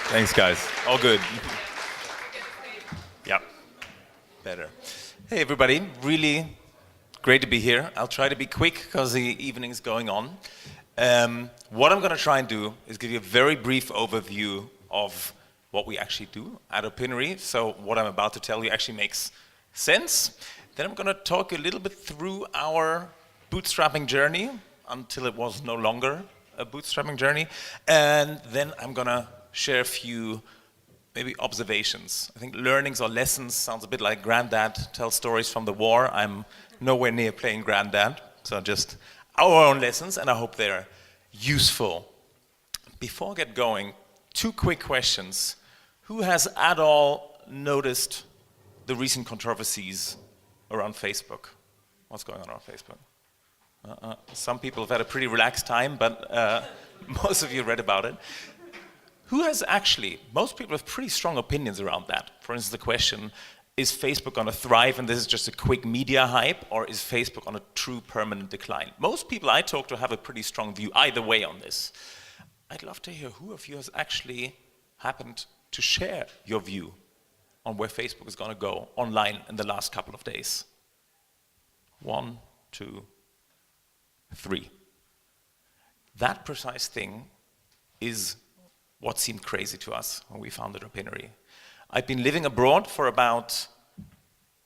Thanks, guys. All good. Yeah, better. Hey, everybody. Really great to be here. I'll try to be quick because the evening's going on. What I'm going to try and do is give you a very brief overview of what we actually do at Opinary. So what I'm about to tell you actually makes sense. Then I'm going to talk a little bit through our bootstrapping journey until it was no longer a bootstrapping journey. And then I'm going to share a few maybe observations. I think learnings or lessons sounds a bit like granddad tells stories from the war. I'm nowhere near playing granddad, so just our own lessons, and I hope they're useful. Before I get going, 2 quick questions. Who has at all noticed the recent controversies around Facebook? What's going on Facebook? Some people have had a pretty relaxed time, but most of you read about it. Who has actually, most people have pretty strong opinions around that. For instance, the question, is Facebook going to thrive and this is just a quick media hype, or is Facebook on a true permanent decline? Most people I talk to have a pretty strong view either way on this. I'd love to hear who of you has actually happened to share your view on where Facebook is going to go online in the last couple of days. 1, 2, 3. That precise thing is what seemed crazy to us when we founded Opinary. I've been living abroad for about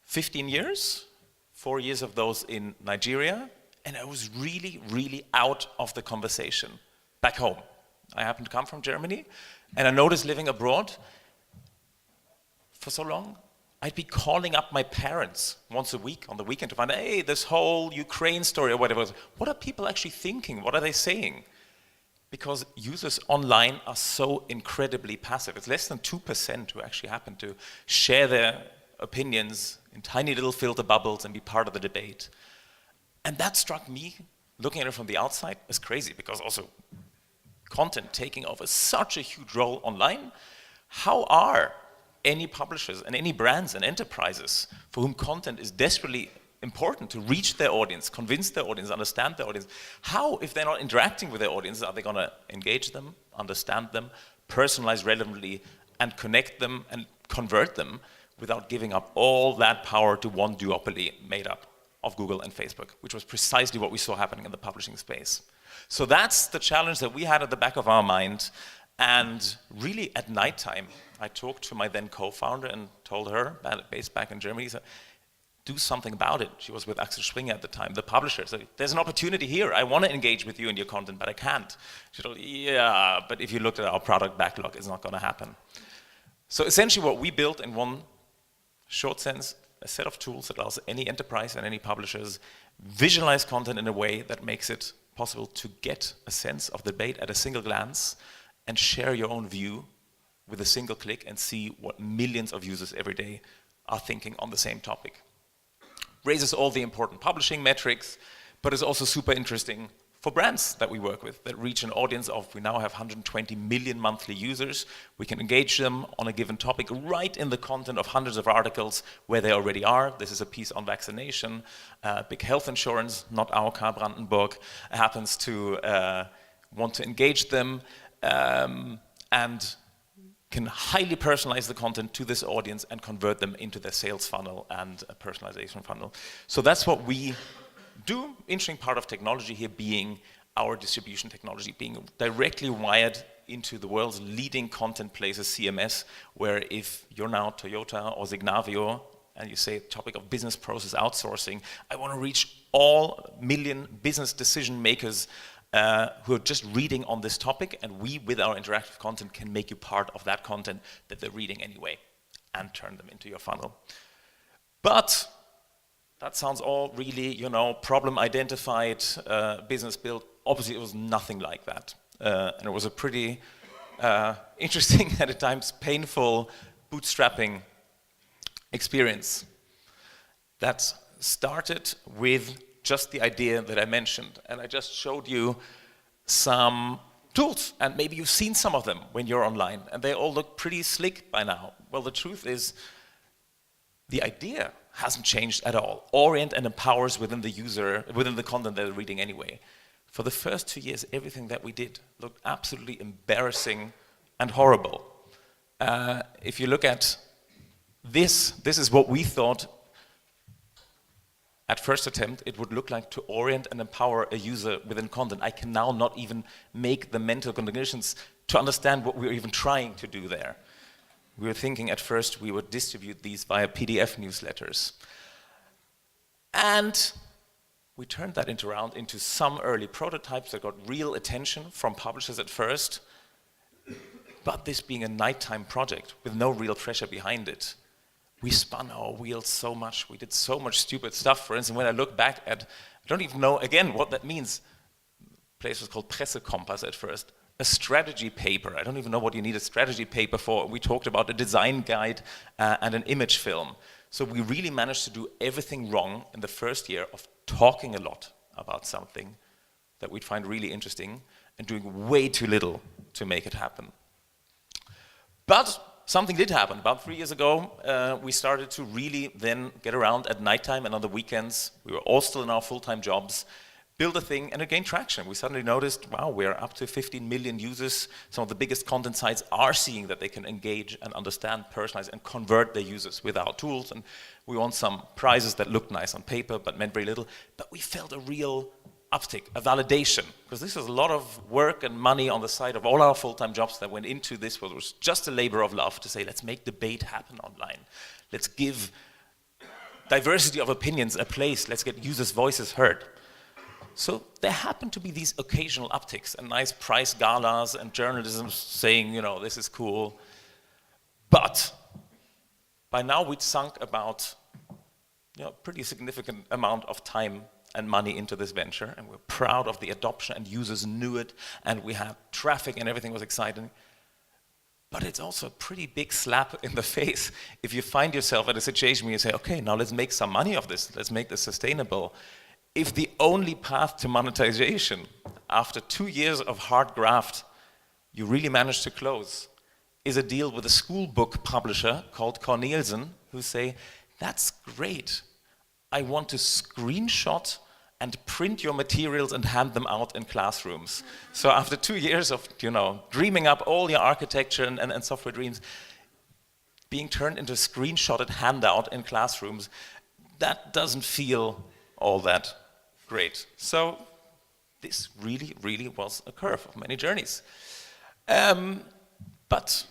15 years, 4 years of those in Nigeria, and I was really, really out of the conversation back home. I happen to come from Germany, and I noticed living abroad for so long, I'd be calling up my parents once a week on the weekend to find out, hey, this whole Ukraine story or whatever, what are people actually thinking? What are they saying? Because users online are so incredibly passive. It's less than 2% who actually happen to share their opinions in tiny little filter bubbles and be part of the debate. And that struck me, looking at it from the outside, as crazy, because also content taking over such a huge role online. How are any publishers and any brands and enterprises for whom content is desperately important to reach their audience, convince their audience, understand their audience, how, if they're not interacting with their audience, are they going to engage them, understand them, personalize relevantly, and connect them and convert them without giving up all that power to one duopoly made up of Google and Facebook, which was precisely what we saw happening in the publishing space. So that's the challenge that we had at the back of our mind. And really at nighttime, I talked to my then co-founder and told her, based back in Germany, said, do something about it. She was with Axel Springer at the time, the publisher. So there's an opportunity here. I want to engage with you in your content, but I can't. She told, yeah, but if you looked at our product backlog, it's not going to happen. So essentially what we built in one short sense, a set of tools that allows any enterprise and any publishers visualize content in a way that makes it possible to get a sense of the debate at a single glance and share your own view with a single click and see what millions of users every day are thinking on the same topic. Raises all the important publishing metrics, but is also super interesting for brands that we work with that reach an audience of, we now have 120 million monthly users. We can engage them on a given topic right in the content of hundreds of articles where they already are. This is a piece on vaccination. Big health insurance, not our car, Brandenburg, happens to want to engage them and can highly personalize the content to this audience and convert them into their sales funnel and a personalization funnel. So that's what we do. Interesting part of technology here being our distribution technology, being directly wired into the world's leading content places, CMS, where if you're now Toyota or Signavio and you say topic of business process outsourcing, I want to reach all million business decision makers who are just reading on this topic, and we, with our interactive content, can make you part of that content that they're reading anyway and turn them into your funnel. But that sounds all really, problem identified, business built. Obviously, it was nothing like that. And it was a pretty interesting, and at times painful, bootstrapping experience that started with just the idea that I mentioned. And I just showed you some tools, and maybe you've seen some of them when you're online, and they all look pretty slick by now. Well, the truth is, the idea hasn't changed at all. Orient and empowers within the user, within the content they're reading anyway. For the first 2 years, everything that we did looked absolutely embarrassing and horrible. If you look at this is what we thought at first attempt it would look like to orient and empower a user within content. I can now not even make the mental conditions to understand what we were even trying to do there. We were thinking at first we would distribute these via PDF newsletters. And we turned that around into some early prototypes that got real attention from publishers at first, but this being a nighttime project with no real pressure behind it, we spun our wheels so much, we did so much stupid stuff. For instance, when I look back at, I don't even know, again, what that means. The place was called Pressekompass at first. A strategy paper, I don't even know what you need a strategy paper for. We talked about a design guide and an image film. So we really managed to do everything wrong in the first year of talking a lot about something that we'd find really interesting and doing way too little to make it happen. But something did happen. About 3 years ago, we started to really then get around at nighttime and on the weekends. We were all still in our full-time jobs, build a thing, and it gained traction. We suddenly noticed, wow, we're up to 15 million users. Some of the biggest content sites are seeing that they can engage and understand, personalize, and convert their users with our tools. And we won some prizes that looked nice on paper, but meant very little. But we felt a real uptick, a validation, because this is a lot of work and money on the side of all our full-time jobs that went into this, where it was just a labor of love to say, let's make debate happen online. Let's give diversity of opinions a place. Let's get users' voices heard. So there happened to be these occasional upticks and nice prize galas and journalism saying, you know, this is cool. But by now we'd sunk about, you know, pretty significant amount of time and money into this venture, and we're proud of the adoption, and users knew it, and we had traffic and everything was exciting. But it's also a pretty big slap in the face if you find yourself at a situation where you say, okay, now let's make some money of this, let's make this sustainable. If the only path to monetization, after 2 years of hard graft, you really managed to close, is a deal with a school book publisher called Cornelius, who say, that's great. I want to screenshot and print your materials and hand them out in classrooms. So after 2 years of, you know, dreaming up all your architecture and software dreams, being turned into a screenshotted handout in classrooms, that doesn't feel all that great. So this really, really was a curve of many journeys. But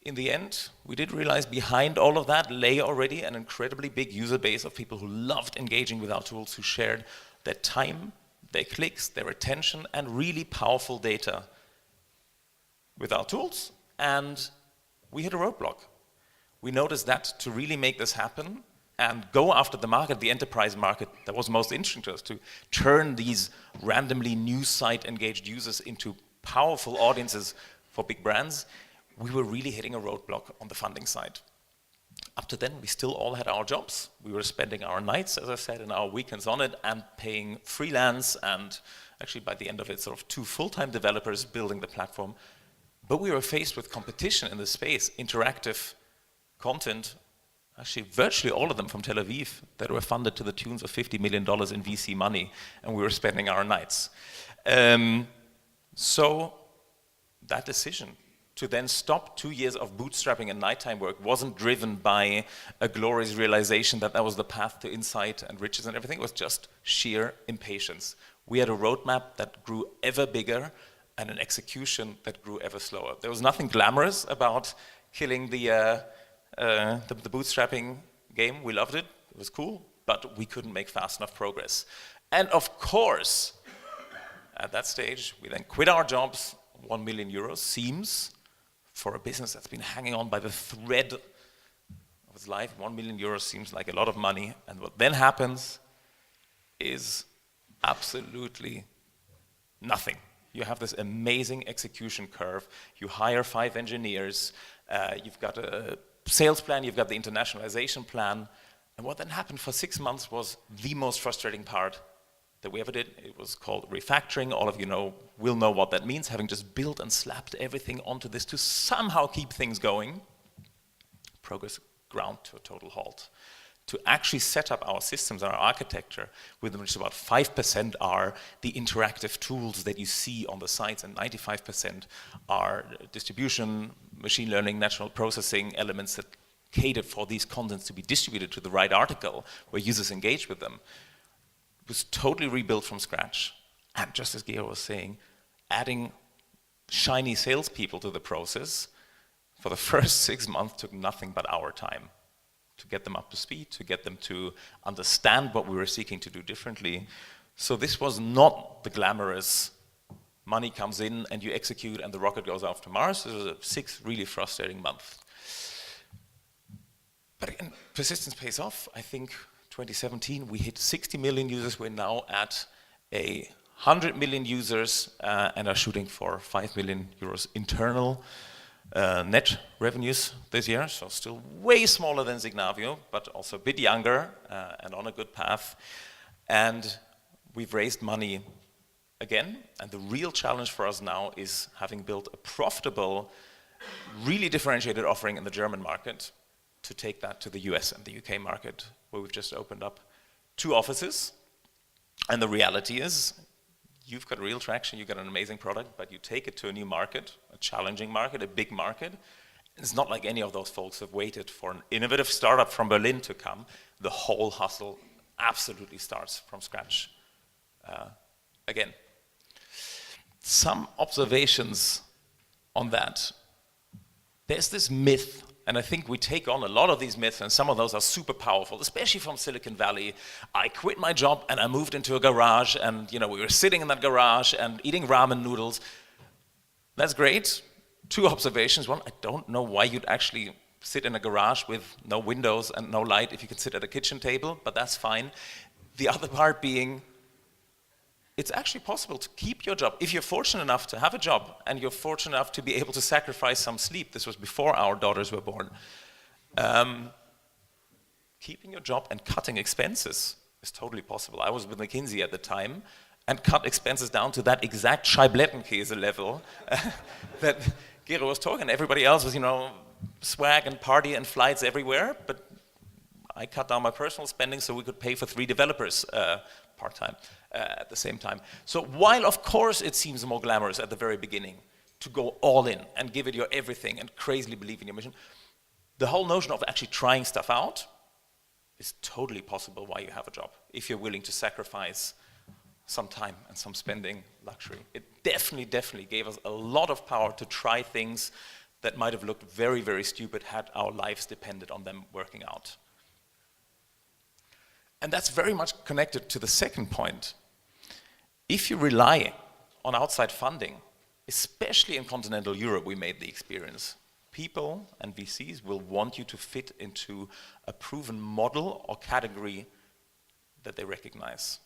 in the end, we did realize behind all of that lay already an incredibly big user base of people who loved engaging with our tools, who shared their time, their clicks, their attention, and really powerful data with our tools. And we hit a roadblock. We noticed that to really make this happen and go after the market, the enterprise market that was most interesting to us, to turn these randomly news site engaged users into powerful audiences for big brands, we were really hitting a roadblock on the funding side. Up to then, we still all had our jobs. We were spending our nights, as I said, and our weekends on it, and paying freelance, and actually by the end of it, sort of 2 full-time developers building the platform. But we were faced with competition in the space, interactive content, actually virtually all of them from Tel Aviv, that were funded to the tunes of $50 million in VC money, and we were spending our nights. So that decision to then stop 2 years of bootstrapping and nighttime work wasn't driven by a glorious realization that that was the path to insight and riches and everything. It was just sheer impatience. We had a roadmap that grew ever bigger and an execution that grew ever slower. There was nothing glamorous about killing the bootstrapping game. We loved it. It was cool, but we couldn't make fast enough progress. And of course, at that stage, we then quit our jobs. 1 million euros seems, for a business that's been hanging on by the thread of its life, 1 million euros seems like a lot of money. And what then happens is absolutely nothing. You have this amazing execution curve. You hire 5 engineers. You've got a sales plan. You've got the internationalization plan. And what then happened for 6 months was the most frustrating part that we ever did. It was called refactoring. All of you will know what that means, having just built and slapped everything onto this to somehow keep things going. Progress ground to a total halt. to actually set up our systems and our architecture, with which about 5% are the interactive tools that you see on the sites, and 95% are distribution, machine learning, natural processing elements that cater for these contents to be distributed to the right article where users engage with them. It was totally rebuilt from scratch. And just as Gero was saying, adding shiny salespeople to the process for the first 6 months took nothing but our time to get them up to speed, to get them to understand what we were seeking to do differently. So this was not the glamorous money comes in and you execute and the rocket goes off to Mars. It was a 6 really frustrating months. But again, persistence pays off. I think 2017 we hit 60 million users. We're now at 100 million users and are shooting for 5 million euros internal net revenues this year, so still way smaller than Signavio, but also a bit younger and on a good path. And we've raised money again, and the real challenge for us now is having built a profitable, really differentiated offering in the German market to take that to the US and the UK market, where we've just opened up 2 offices. And the reality is, you've got real traction, you've got an amazing product, but you take it to a new market, a challenging market, a big market. It's not like any of those folks have waited for an innovative startup from Berlin to come. The whole hustle absolutely starts from scratch again. Some observations on that. There's this myth, and I think we take on a lot of these myths, and some of those are super powerful, especially from Silicon Valley. I quit my job and I moved into a garage, and we were sitting in that garage and eating ramen noodles. That's great. 2 observations. One, I don't know why you'd actually sit in a garage with no windows and no light if you can sit at a kitchen table, but that's fine. The other part being, it's actually possible to keep your job. If you're fortunate enough to have a job and you're fortunate enough to be able to sacrifice some sleep, this was before our daughters were born, keeping your job and cutting expenses is totally possible. I was with McKinsey at the time and cut expenses down to that exact Scheiblettenkäse level that Gero was talking. Everybody else was, swag and party and flights everywhere, but I cut down my personal spending so we could pay for 3 developers part-time at the same time. So while of course it seems more glamorous at the very beginning to go all in and give it your everything and crazily believe in your mission, the whole notion of actually trying stuff out is totally possible while you have a job, if you're willing to sacrifice some time and some spending luxury. It definitely gave us a lot of power to try things that might have looked very, very stupid had our lives depended on them working out. And that's very much connected to the second point. If you rely on outside funding, especially in continental Europe, we made the experience, people and VCs will want you to fit into a proven model or category that they recognize.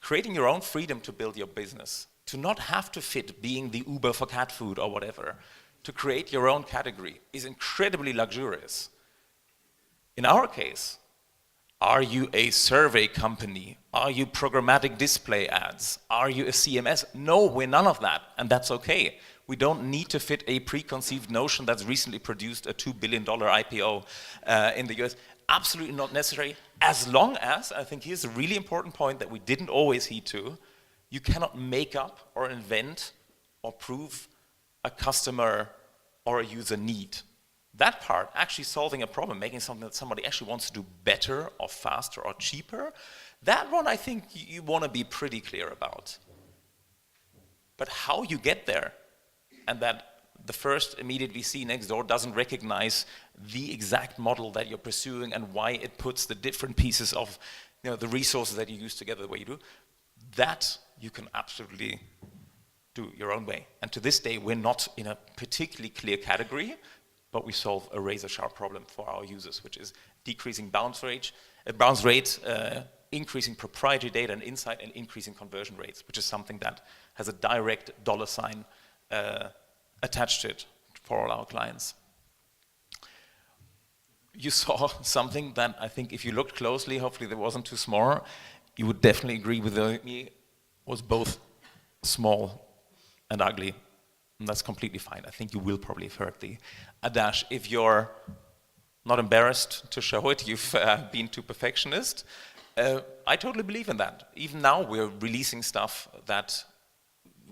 Creating your own freedom to build your business, to not have to fit being the Uber for cat food or whatever, to create your own category is incredibly luxurious. In our case, are you a survey company? Are you programmatic display ads? Are you a CMS? No, we're none of that, and that's okay. We don't need to fit a preconceived notion that's recently produced a $2 billion IPO in the US. Absolutely not necessary, as long as, I think here's a really important point that we didn't always heed to, you cannot make up or invent or prove a customer or a user need. That part, actually solving a problem, making something that somebody actually wants to do better or faster or cheaper, that one I think you want to be pretty clear about. But how you get there, and that the first immediate VC next door doesn't recognize the exact model that you're pursuing and why it puts the different pieces of the resources that you use together the way you do, that you can absolutely do your own way. And to this day, we're not in a particularly clear category, but we solve a razor-sharp problem for our users, which is decreasing bounce rate, increasing proprietary data and insight, and increasing conversion rates, which is something that has a direct dollar sign attached to it for all our clients. You saw something that I think if you looked closely, hopefully there wasn't too small, you would definitely agree with me, was both small and ugly. And that's completely fine. I think you will probably have heard the adage, if your not embarrassed to show it. You've been too perfectionist. I totally believe in that. Even now we're releasing stuff that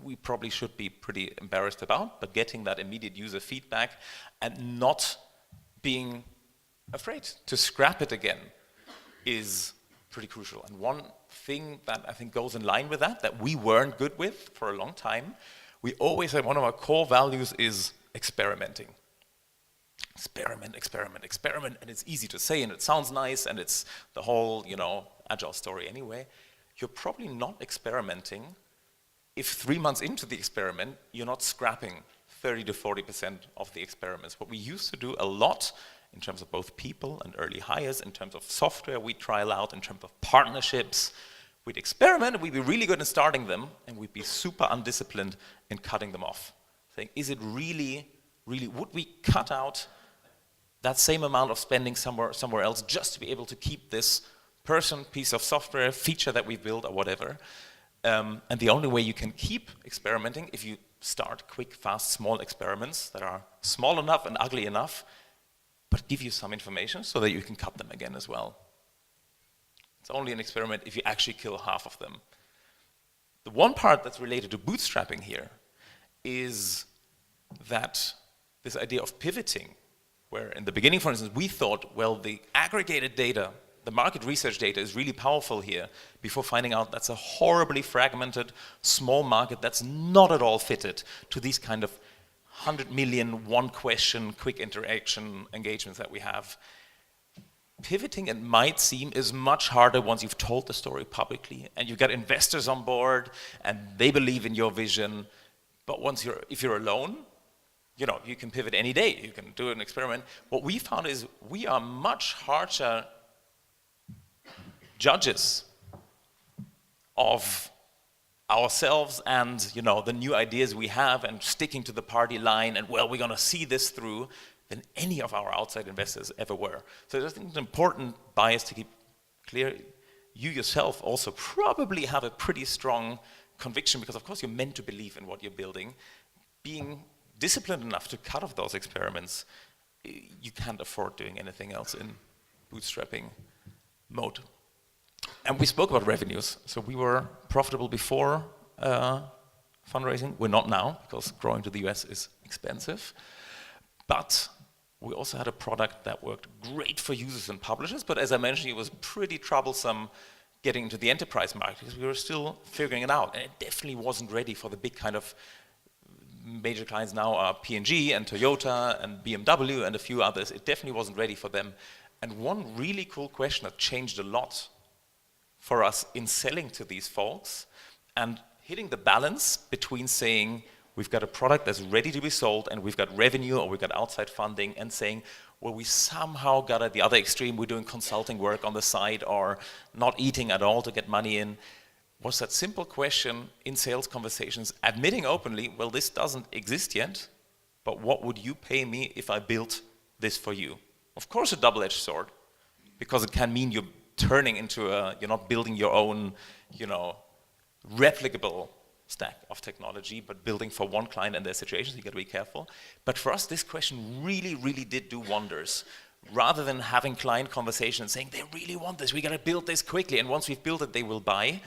we probably should be pretty embarrassed about, but getting that immediate user feedback and not being afraid to scrap it again is pretty crucial. And one thing that I think goes in line with that we weren't good with for a long time, we always said one of our core values is experimenting. Experiment, experiment, experiment, and it's easy to say and it sounds nice and it's the whole, agile story anyway. You're probably not experimenting if 3 months into the experiment, you're not scrapping 30 to 40% of the experiments. What we used to do a lot in terms of both people and early hires, in terms of software we trial out, in terms of partnerships, we'd experiment and we'd be really good in starting them and we'd be super undisciplined in cutting them off. Saying, is it really, would we cut out that same amount of spending somewhere else just to be able to keep this piece of software, feature that we built or whatever? And the only way you can keep experimenting if you start quick, fast, small experiments that are small enough and ugly enough, but give you some information so that you can cut them again as well. It's only an experiment if you actually kill half of them. The one part that's related to bootstrapping here is that this idea of pivoting, where in the beginning, for instance, we thought, well, the aggregated data, the market research data is really powerful here, before finding out that's a horribly fragmented, small market that's not at all fitted to these kind of 100 million, one question, quick interaction engagements that we have. Pivoting, it might seem, is much harder once you've told the story publicly and you've got investors on board and they believe in your vision. But if you're alone, you can pivot any day. You can do an experiment. What we found is we are much harsher judges of ourselves and the new ideas we have and sticking to the party line and we're going to see this through than any of our outside investors ever were. So I think it's an important bias to keep clear. You yourself also probably have a pretty strong conviction because of course you're meant to believe in what you're building. Being disciplined enough to cut off those experiments, you can't afford doing anything else in bootstrapping mode. And we spoke about revenues. So we were profitable before fundraising. We're not now because growing to the US is expensive. But we also had a product that worked great for users and publishers. But as I mentioned, it was pretty troublesome getting into the enterprise market because we were still figuring it out. And it definitely wasn't ready for the big kind of major clients now are P&G and Toyota and BMW and a few others. It definitely wasn't ready for them. And one really cool question that changed a lot for us in selling to these folks and hitting the balance between saying we've got a product that's ready to be sold and we've got revenue or we've got outside funding and saying, well, we somehow got at the other extreme, we're doing consulting work on the side or not eating at all to get money in, was that simple question in sales conversations, admitting openly, well, this doesn't exist yet, but what would you pay me if I built this for you? Of course, a double-edged sword, because it can mean you're turning into you're not building your own, replicable stack of technology, but building for one client and their situations, you got to be careful. But for us, this question really, really did do wonders. Rather than having client conversations saying, they really want this, we got to build this quickly, and once we've built it, they will buy.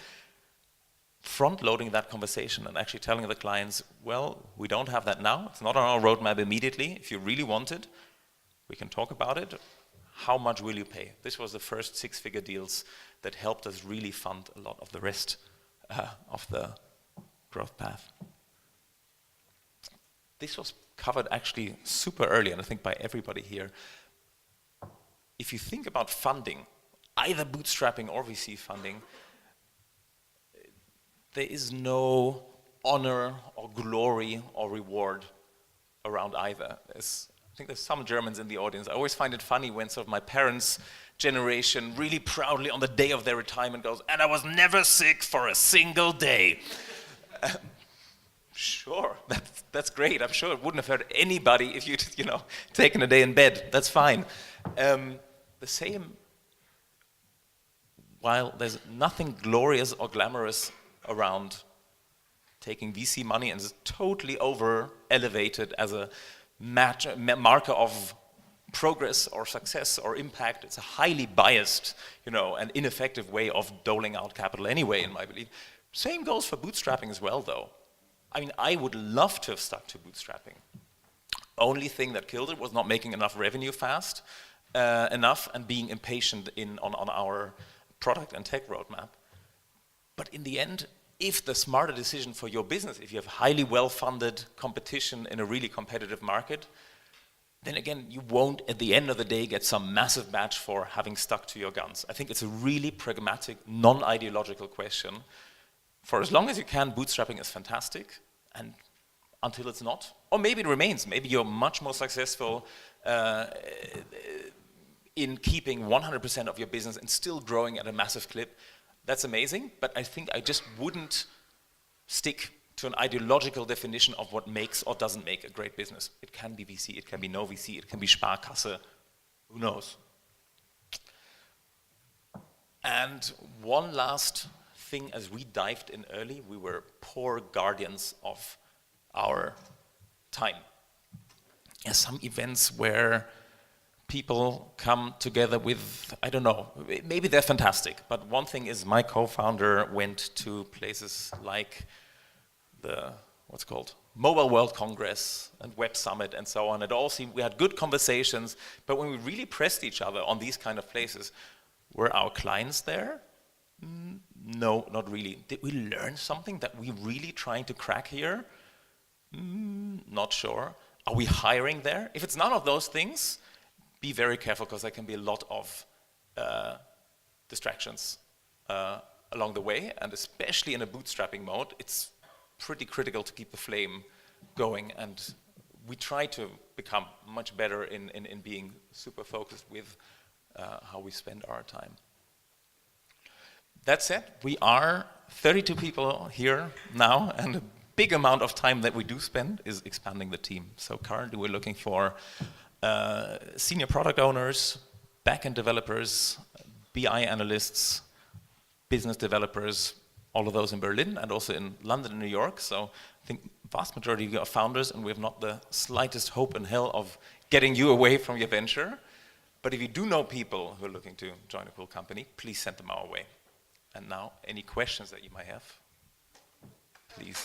Front-loading that conversation and actually telling the clients, well, we don't have that now. It's not on our roadmap immediately. If you really want it, we can talk about it. How much will you pay? This was the first 6-figure deals that helped us really fund a lot of the rest of the growth path. This was covered actually super early, and I think by everybody here. If you think about funding, either bootstrapping or VC funding, there is no honor or glory or reward around either. I think there's some Germans in the audience. I always find it funny when sort of my parents' generation really proudly on the day of their retirement goes, and I was never sick for a single day. Sure, that's great. I'm sure it wouldn't have hurt anybody if you'd, taken a day in bed. That's fine. The same, while there's nothing glorious or glamorous around taking VC money and is totally over-elevated as a marker of progress or success or impact. It's a highly biased, and ineffective way of doling out capital anyway, in my belief. Same goes for bootstrapping as well, though. I mean, I would love to have stuck to bootstrapping. Only thing that killed it was not making enough revenue fast enough and being impatient on our product and tech roadmap. But in the end, if the smarter decision for your business, if you have highly well-funded competition in a really competitive market, then again, you won't, at the end of the day, get some massive badge for having stuck to your guns. I think it's a really pragmatic, non-ideological question. For as long as you can, bootstrapping is fantastic, and until it's not, or maybe it remains. Maybe you're much more successful in keeping 100% of your business and still growing at a massive clip. That's amazing, but I think I just wouldn't stick to an ideological definition of what makes or doesn't make a great business. It can be VC, it can be no VC, it can be Sparkasse, who knows? And one last thing, as we dived in early, we were poor guardians of our time. There's some events where people come together with, I don't know, maybe they're fantastic, but one thing is my co-founder went to places like the, what's called, Mobile World Congress and Web Summit and so on. It all seemed, we had good conversations, but when we really pressed each other on these kind of places, were our clients there? No, not really. Did we learn something that we really trying to crack here? Not sure. Are we hiring there? If it's none of those things, be very careful, because there can be a lot of distractions along the way, and especially in a bootstrapping mode, it's pretty critical to keep the flame going, and we try to become much better in being super focused with how we spend our time. That said, we are 32 people here now, and a big amount of time that we do spend is expanding the team. So currently we're looking for senior product owners, backend developers, BI analysts, business developers, all of those in Berlin and also in London and New York. So I think vast majority are founders, and we have not the slightest hope in hell of getting you away from your venture. But if you do know people who are looking to join a cool company, please send them our way. And now, any questions that you might have, please.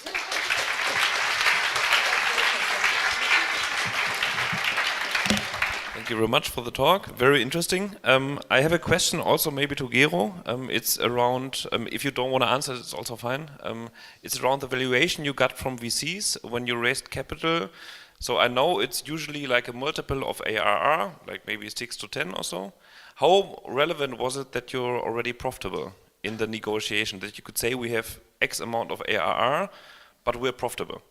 Thank you very much for the talk. Very interesting. I have a question also maybe to Gero. It's around, if you don't want to answer, it's also fine. It's around the valuation you got from VCs when you raised capital. So I know it's usually like a multiple of ARR, like maybe 6 to 10 or so. How relevant was it that you're already profitable in the negotiation? That you could say we have X amount of ARR, but we're profitable.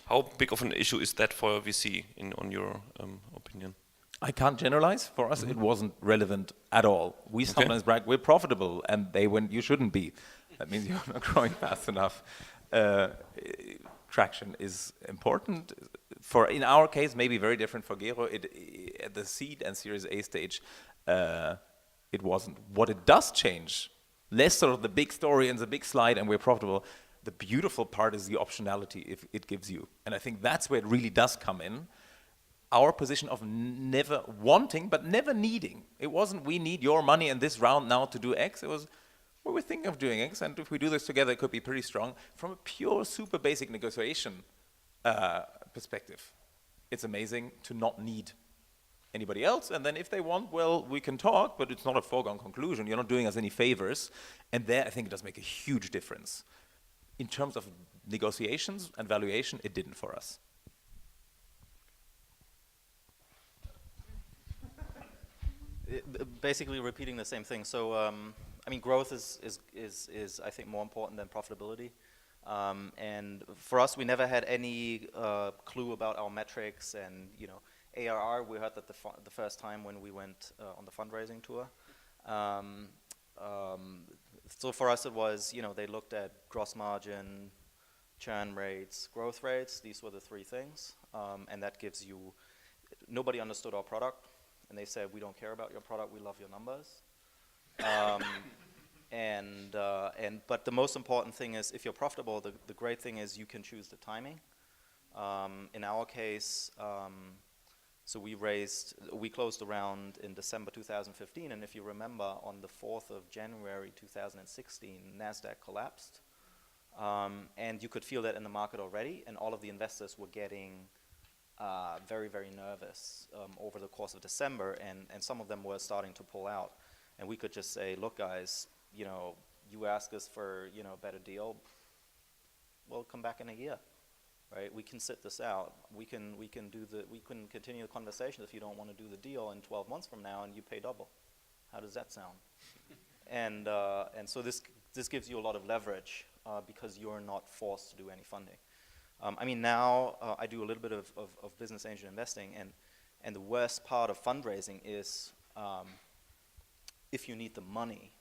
How big of an issue is that for a VC, on your opinion? I can't generalize. For us, it wasn't relevant at all. We sometimes brag, we're profitable, and they went, you shouldn't be. That means you're not growing fast enough. Traction is important. In our case, maybe very different for Gero. At the seed and Series A stage, it wasn't. What it does change, less sort of the big story and the big slide, and we're profitable. The beautiful part is the optionality it gives you. And I think that's where it really does come in. Our position of never wanting, but never needing. It wasn't, we need your money in this round now to do X. It was, well, we're thinking of doing X, and if we do this together, it could be pretty strong. From a pure, super basic negotiation perspective, it's amazing to not need anybody else. And then if they want, well, we can talk, but it's not a foregone conclusion. You're not doing us any favors. And there, I think it does make a huge difference. In terms of negotiations and valuation, it didn't for us. Basically repeating the same thing. So, I mean, growth is I think more important than profitability. And for us, we never had any clue about our metrics, and ARR. We heard that the first time when we went on the fundraising tour. So for us, it was they looked at gross margin, churn rates, growth rates. These were the three things, and that gives you. Nobody understood our product. And they said, we don't care about your product, we love your numbers. But the most important thing is, if you're profitable, the great thing is you can choose the timing. In our case, So we closed around in December 2015, and if you remember, on the 4th of January 2016, NASDAQ collapsed. And you could feel that in the market already, and all of the investors were getting very, very nervous over the course of December, and some of them were starting to pull out. And we could just say, look guys, you ask us for a better deal, well, come back in a year, right? We can sit this out. We can continue the conversation if you don't want to do the deal in 12 months from now and you pay double. How does that sound? And so this gives you a lot of leverage because you're not forced to do any funding. I mean, now I do a little bit of business angel investing, and the worst part of fundraising is if you need the money,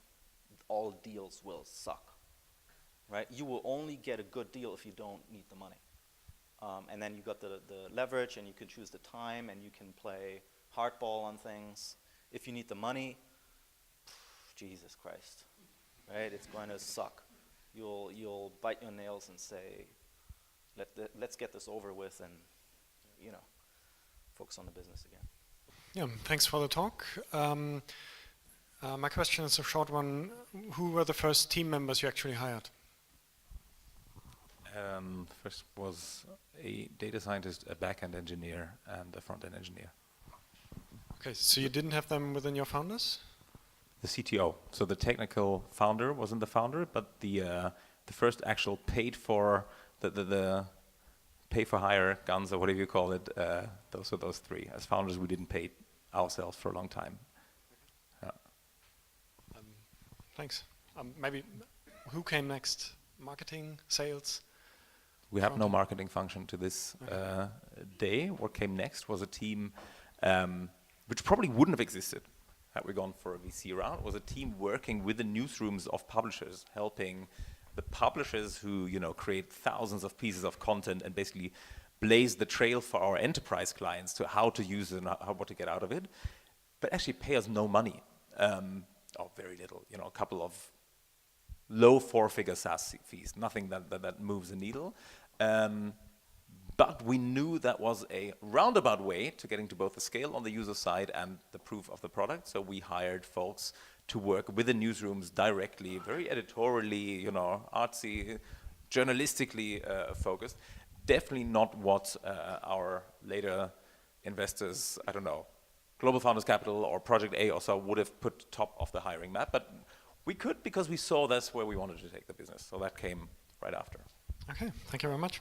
all deals will suck, right? You will only get a good deal if you don't need the money. And then you got the leverage, and you can choose the time, and you can play hardball on things. If you need the money, Jesus Christ, right? It's going to suck. You'll bite your nails and say, let's get this over with and, focus on the business again. Yeah, thanks for the talk. My question is a short one. Who were the first team members you actually hired? First was a data scientist, a back-end engineer, and a front-end engineer. Okay, so you didn't have them within your founders? The CTO. So the technical founder wasn't the founder, but the first actual paid for the pay for hire guns, or whatever you call it. Those were those three. As founders, we didn't pay ourselves for a long time. Yeah. Thanks. Maybe who came next? Marketing, sales? We have no marketing function to this day. What came next was a team which probably wouldn't have existed had we gone for a VC round. It was a team working with the newsrooms of publishers, helping the publishers who create thousands of pieces of content and basically blaze the trail for our enterprise clients to how to use it and what to get out of it, but actually pay us no money, or very little. A couple of low four-figure SaaS fees, nothing that moves the needle. But we knew that was a roundabout way to getting to both the scale on the user side and the proof of the product. So we hired folks to work with the newsrooms directly, very editorially, artsy, journalistically focused. Definitely not what our later investors, I don't know, Global Founders Capital or Project A or so would have put top of the hiring map. But we could because we saw that's where we wanted to take the business. So that came right after. Okay, thank you very much.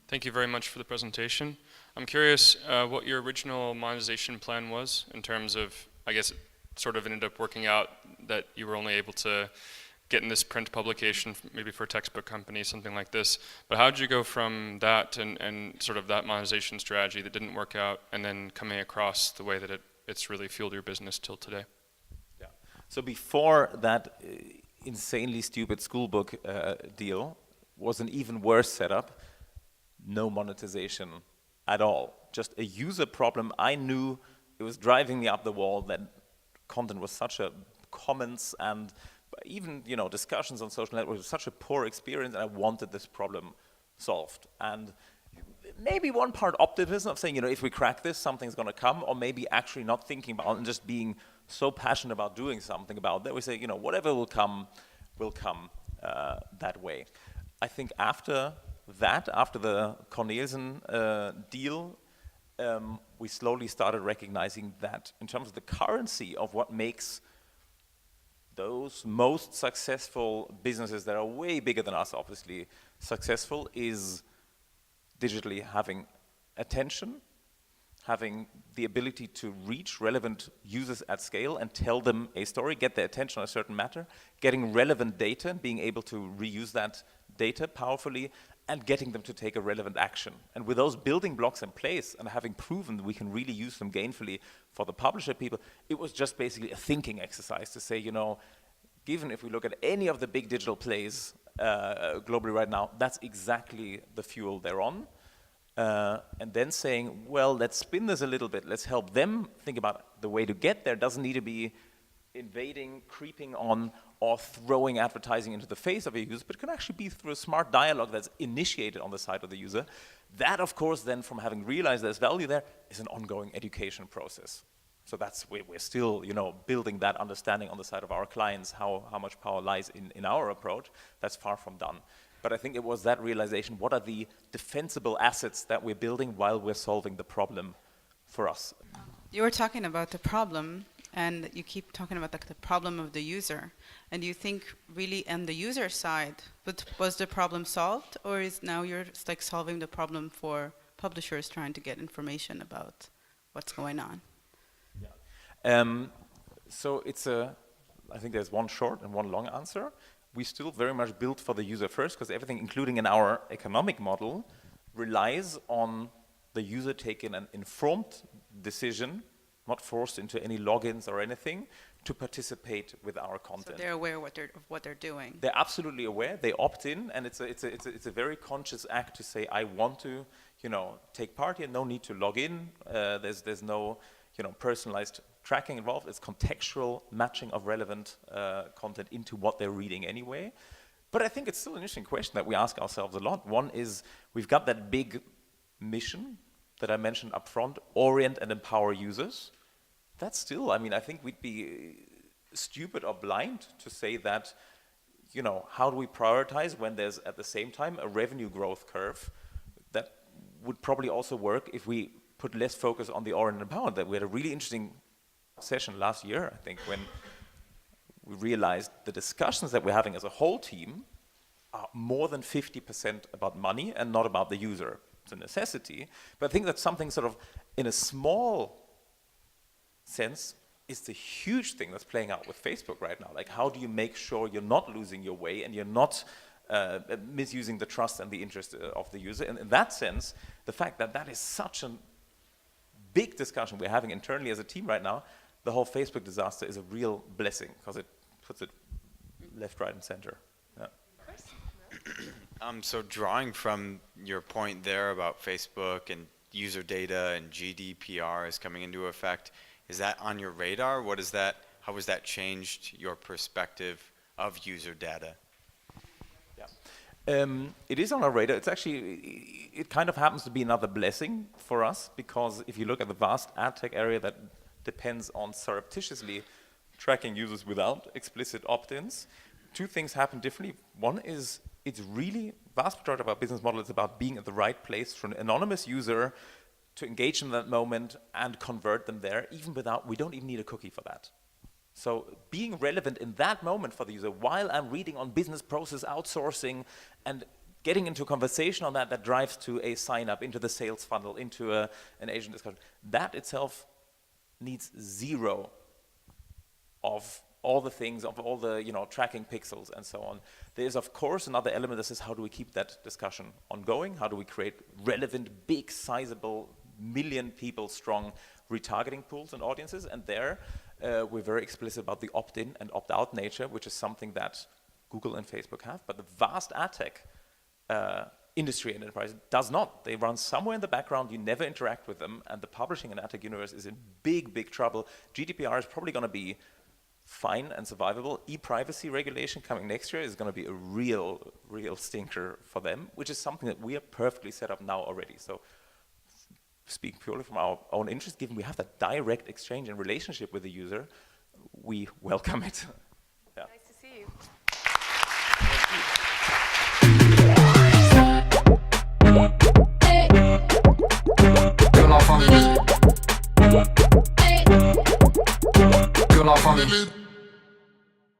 Thank you very much for the presentation. I'm curious what your original monetization plan was in terms of, I guess it sort of ended up working out that you were only able to get in this print publication, maybe for a textbook company, something like this. But how did you go from that and sort of that monetization strategy that didn't work out and then coming across the way that it's really fueled your business till today? Yeah. So before that insanely stupid schoolbook deal was an even worse setup. No monetization at all. Just a user problem. I knew it was driving me up the wall that content was such a comments and even discussions on social networks was such a poor experience, and I wanted this problem solved. And maybe one part optimism of saying, if we crack this, something's going to come, or maybe actually not thinking about it and just being so passionate about doing something about that. We say, whatever will come that way. I think after the Cornelius deal, we slowly started recognizing that in terms of the currency of what makes those most successful businesses that are way bigger than us, obviously, successful is digitally having attention, having the ability to reach relevant users at scale and tell them a story, get their attention on a certain matter, getting relevant data, being able to reuse that data powerfully, and getting them to take a relevant action. And with those building blocks in place and having proven that we can really use them gainfully for the publisher people, it was just basically a thinking exercise to say, given if we look at any of the big digital plays globally right now, that's exactly the fuel they're on. And then saying, well, let's spin this a little bit. Let's help them think about the way to get there. Doesn't need to be invading, creeping on, or throwing advertising into the face of a user, but it can actually be through a smart dialogue that's initiated on the side of the user. That, of course, then from having realized there's value there, is an ongoing education process. So that's, we're still, building that understanding on the side of our clients, how much power lies in our approach. That's far from done. But I think it was that realization, what are the defensible assets that we're building while we're solving the problem for us? You were talking about the problem, and you keep talking about the problem of the user. And do you think really on the user side, was the problem solved, or is now you're like solving the problem for publishers trying to get information about what's going on? So I think there's one short and one long answer. We still very much build for the user first, because everything, including in our economic model, relies on the user taking an informed decision, not forced into any logins or anything, to participate with our content. So they're aware of what they're doing. They're absolutely aware. They opt in, and it's a very conscious act to say, I want to, take part here. No need to log in. There's no, personalized tracking involved. It's contextual matching of relevant content into what they're reading anyway. But I think it's still an interesting question that we ask ourselves a lot. One is, we've got that big mission that I mentioned up front, orient and empower users. That's still, I think we'd be stupid or blind to say that, how do we prioritize when there's at the same time a revenue growth curve that would probably also work if we put less focus on the orient and empower. That we had a really interesting session last year, I think, when we realized the discussions that we're having as a whole team are more than 50% about money and not about the user. It's a necessity, but I think that's something sort of in a small sense is the huge thing that's playing out with Facebook right now. Like, how do you make sure you're not losing your way and you're not misusing the trust and the interest of the user? And in that sense, the fact that that is such a big discussion we're having internally as a team right now, the whole Facebook disaster is a real blessing because it puts it left, right, and center. Yeah. So drawing from your point there about Facebook and user data and GDPR is coming into effect, is that on your radar? How has that changed your perspective of user data? Yeah. It is on our radar. It's actually, it kind of happens to be another blessing for us, because if you look at the vast ad tech area that depends on surreptitiously tracking users without explicit opt-ins, two things happen differently. One is, it's really, vast majority of our business model is about being at the right place for an anonymous user to engage in that moment and convert them there, even without, we don't even need a cookie for that. So being relevant in that moment for the user, while I'm reading on business process outsourcing and getting into a conversation on that drives to a sign up, into the sales funnel, into an agent discussion, that itself needs zero of all the things, of all the tracking pixels and so on. There is, of course, another element that says, how do we keep that discussion ongoing? How do we create relevant, big, sizable, million people strong retargeting pools and audiences? And there, we're very explicit about the opt-in and opt-out nature, which is something that Google and Facebook have, but the vast ad tech industry and enterprise does not. They run somewhere in the background, you never interact with them, and the publishing and ad tech universe is in big, big trouble. GDPR is probably going to be fine and survivable. E-privacy regulation coming next year is going to be a real stinker for them, which is something that we are perfectly set up now already. So speaking purely from our own interest, given we have that direct exchange and relationship with the user, we welcome it. Yeah. Nice to see you. Que la famille.